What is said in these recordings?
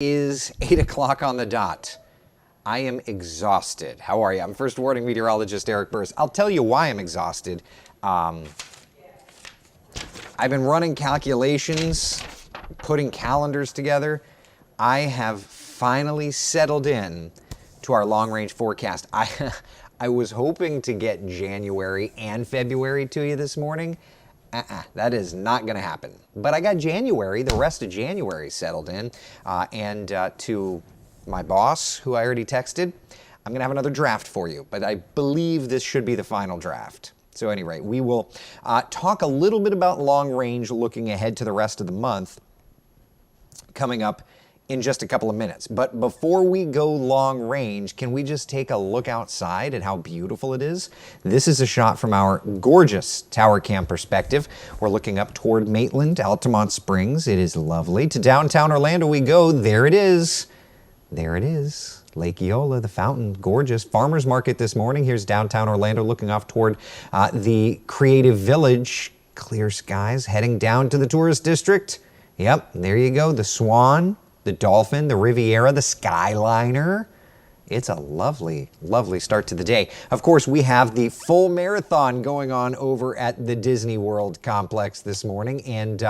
Is 8 o'clock on the dot. I am exhausted. How are you? I'm first warning meteorologist Eric Burris. I'll tell you why I'm exhausted. I've been running calculations, putting calendars together. I have finally settled in to our long-range forecast. I was hoping to get January and February to you this morning. That is not going to happen. But I got January, the rest of January settled in. And to my boss, who I already texted, I'm going to have another draft for you. But I believe this should be the final draft. So at any rate, we will talk a little bit about long range looking ahead to the rest of the month coming up in just a couple of minutes. But before we go long range, can we just take a look outside at how beautiful it is? This is a shot from our gorgeous tower cam perspective. We're looking up toward Maitland, Altamont Springs. It is lovely. To downtown Orlando we go. There it is. There it is. Lake Eola, the fountain, gorgeous. Farmers Market this morning. Here's downtown Orlando looking off toward the Creative Village. Clear skies heading down to the tourist district. Yep, there you go. The Swan, the Dolphin, the Riviera, the Skyliner. It's a lovely, lovely start to the day. Of course, we have the full marathon going on over at the Disney World complex this morning, and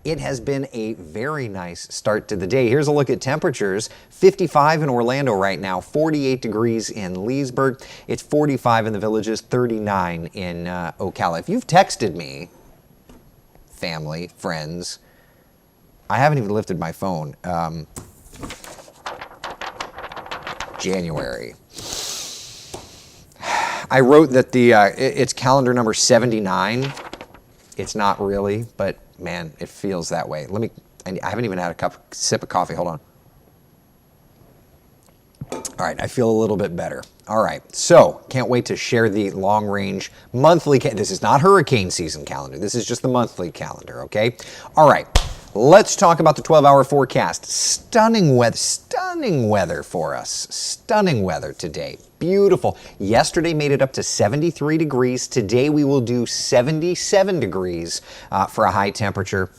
it has been a very nice start to the day. Here's a look at temperatures. 55 in Orlando right now, 48 degrees in Leesburg. It's 45 in the Villages, 39 in Ocala. If you've texted me, family, friends, I haven't even lifted my phone. January. I wrote that it's calendar number 79. It's not really, but man, it feels that way. I haven't even had a sip of coffee. Hold on. All right, I feel a little bit better. All right, so can't wait to share the long range monthly. This is not hurricane season calendar. This is just the monthly calendar, okay? All right. Let's talk about the 12-hour forecast. Stunning weather for us. Stunning weather today. Beautiful. Yesterday made it up to 73 degrees. Today we will do 77 degrees for a high temperature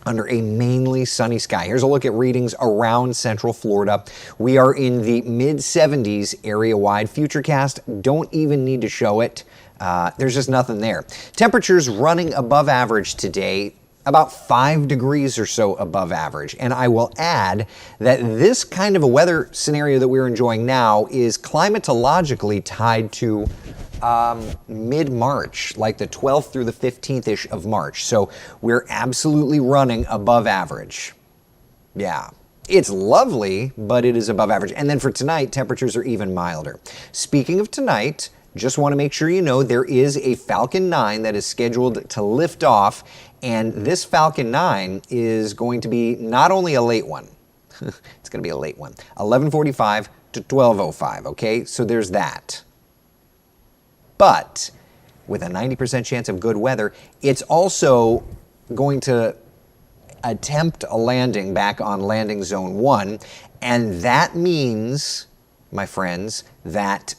under a mainly sunny sky. Here's a look at readings around Central Florida. We are in the mid-70s area-wide. Futurecast, don't even need to show it. There's just nothing there. Temperatures running above average today, about 5 degrees or so above average. And I will add that this kind of a weather scenario that we're enjoying now is climatologically tied to mid-March, like the 12th through the 15th-ish of March. So we're absolutely running above average. Yeah. It's lovely, but it is above average. And then for tonight, temperatures are even milder. Speaking of tonight, just want to make sure you know there is a Falcon 9 that is scheduled to lift off, and this Falcon 9 is going to be not only a late one, it's going to be a late one, 11:45 to 12:05, okay? So there's that. But with a 90% chance of good weather, it's also going to attempt a landing back on landing zone 1, and that means, my friends, that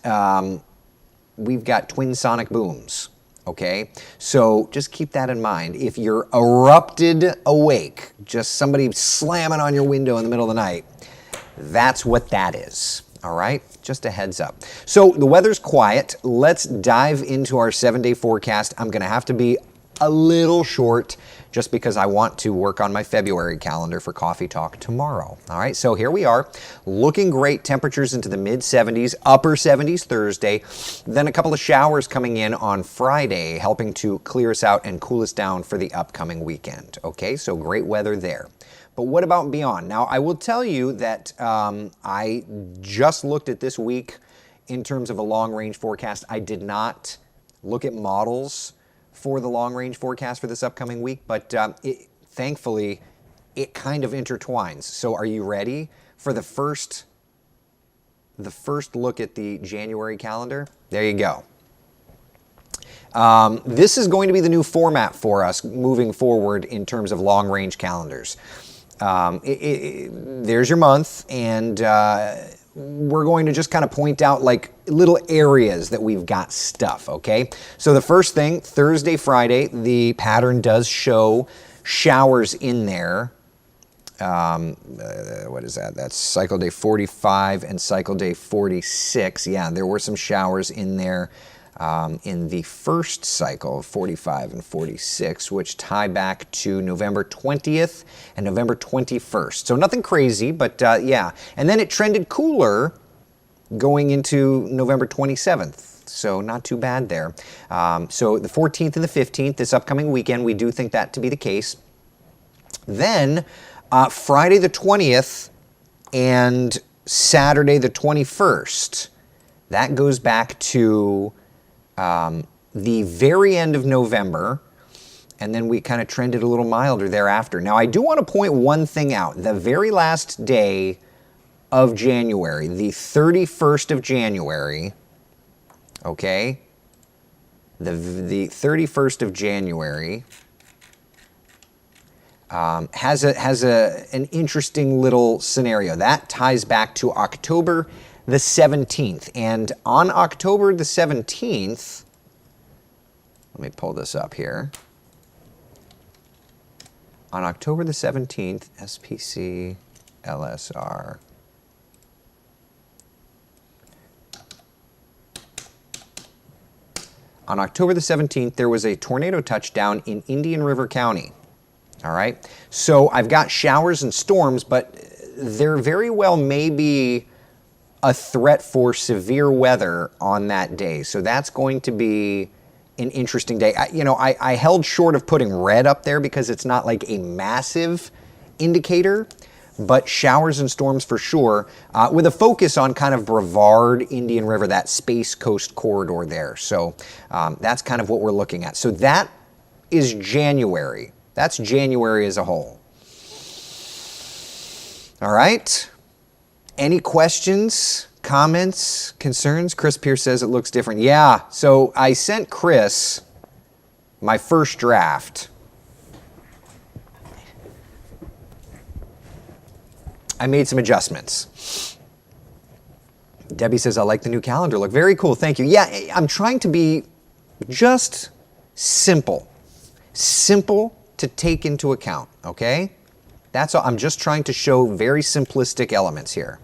we've got twin sonic booms, okay? So just keep that in mind. If you're erupted awake, just somebody slamming on your window in the middle of the night, that's what that is, all right? Just a heads up. So the weather's quiet. Let's dive into our 7-day forecast. I'm gonna have to be a little short just because I want to work on my February calendar for Coffee Talk tomorrow. All right, so here we are, looking great. Temperatures into the mid-70s, upper 70s Thursday. Then a couple of showers coming in on Friday, helping to clear us out and cool us down for the upcoming weekend. Okay, so great weather there. But what about beyond? Now, I will tell you that I just looked at this week in terms of a long-range forecast. I did not look at models for the long-range forecast for this upcoming week, but thankfully, it kind of intertwines. So are you ready for the first look at the January calendar? There you go. This is going to be the new format for us moving forward in terms of long-range calendars. There's your month, and we're going to just kind of point out like little areas that we've got stuff, okay? So the first thing, Thursday, Friday, the pattern does show showers in there. What is that? That's cycle day 45 and cycle day 46. Yeah, there were some showers in there in the first cycle, 45 and 46, which tie back to November 20th and November 21st. So nothing crazy, but yeah. And then it trended cooler going into November 27th. So not too bad there. So the 14th and the 15th, this upcoming weekend, we do think that to be the case. Then Friday the 20th and Saturday the 21st, that goes back to the very end of November, and then we kind of trended a little milder thereafter. Now, I do want to point one thing out. The very last day of January, the 31st of January, okay, the 31st of January has an interesting little scenario. That ties back to October the 17th. And on October the 17th, let me pull this up here. On October the 17th, SPC, LSR. On October the 17th, there was a tornado touchdown in Indian River County. All right, so I've got showers and storms, but there very well may be a threat for severe weather on that day. So that's going to be an interesting day. I held short of putting red up there because it's not like a massive indicator, but showers and storms for sure, with a focus on kind of Brevard, Indian River, that Space Coast corridor there. So that's kind of what we're looking at. So that is January. That's January as a whole. All right. Any questions, comments, concerns? Chris Pierce says it looks different. Yeah, so I sent Chris my first draft. I made some adjustments. Debbie says, I like the new calendar look. Very cool, thank you. Yeah, I'm trying to be just simple. Simple to take into account, okay? That's all. I'm just trying to show very simplistic elements here.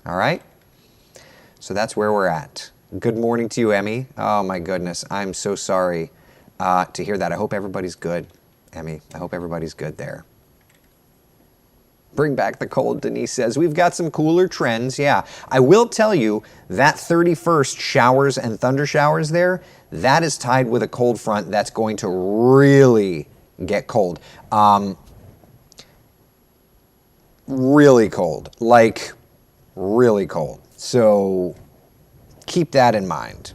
All right? So that's where we're at. Good morning to you, Emmy. Oh my goodness, I'm so sorry to hear that. I hope everybody's good, Emmy. I hope everybody's good there. Bring back the cold, Denise says. We've got some cooler trends, yeah. I will tell you that 31st showers and thunder showers there, that is tied with a cold front that's going to really get cold. Really cold, like really cold. So keep that in mind.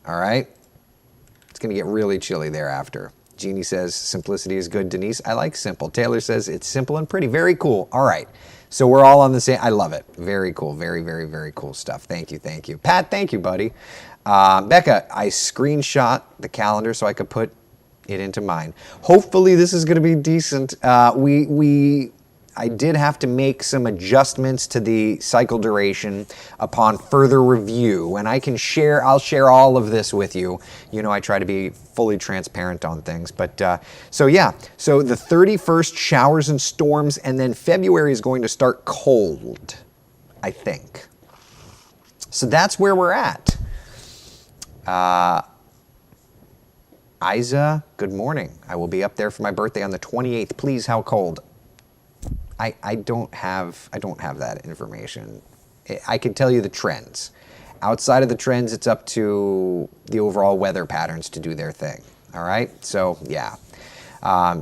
All right? It's going to get really chilly thereafter. Jeannie says, simplicity is good, Denise. I like simple. Taylor says, it's simple and pretty. Very cool. All right. So we're all on the same. I love it. Very cool. Very, very, very cool stuff. Thank you. Thank you. Pat, thank you, buddy. Becca, I screenshot the calendar so I could put it into mine. Hopefully this is going to be decent. I did have to make some adjustments to the cycle duration upon further review, and I'll share all of this with you. You know, I try to be fully transparent on things, but so yeah, so the 31st showers and storms, and then February is going to start cold, I think. So that's where we're at. Isa, good morning. I will be up there for my birthday on the 28th. Please, how cold? I don't have that information. I can tell you the trends. Outside of the trends, it's up to the overall weather patterns to do their thing. All right? So, yeah.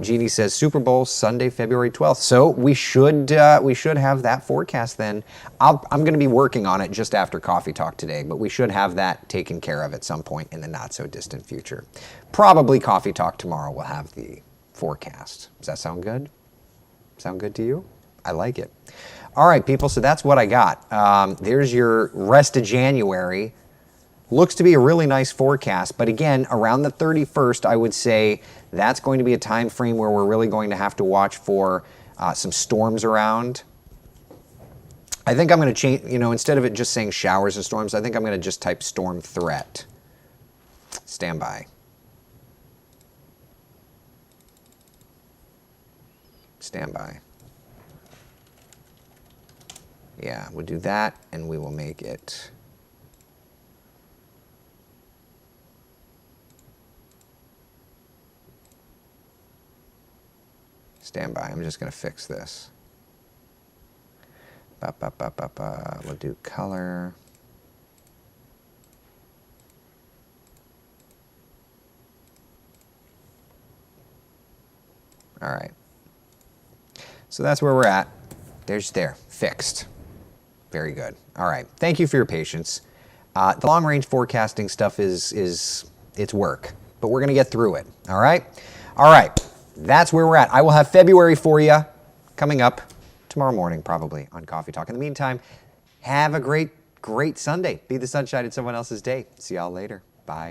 Jeannie says Super Bowl Sunday, February 12th. So we should have that forecast then. I'm going to be working on it just after Coffee Talk today, but we should have that taken care of at some point in the not so distant future. Probably Coffee Talk tomorrow will have the forecast. Does that sound good? Sound good to you? I like it. All right, people, so that's what I got. There's your rest of January. Looks to be a really nice forecast, but again, around the 31st, I would say that's going to be a time frame where we're really going to have to watch for some storms around. I think I'm going to change, instead of it just saying showers and storms, I think I'm going to just type storm threat. Stand by. Stand by. Yeah, we'll do that, and we will make it. Stand by. I'm just going to fix this. We'll do color. All right. So that's where we're at. There, fixed. Very good. All right. Thank you for your patience. The long range forecasting stuff it's work, but we're going to get through it. All right. All right. That's where we're at. I will have February for you coming up tomorrow morning, probably on Coffee Talk. In the meantime, have a great Sunday. Be the sunshine in someone else's day. See y'all later. Bye.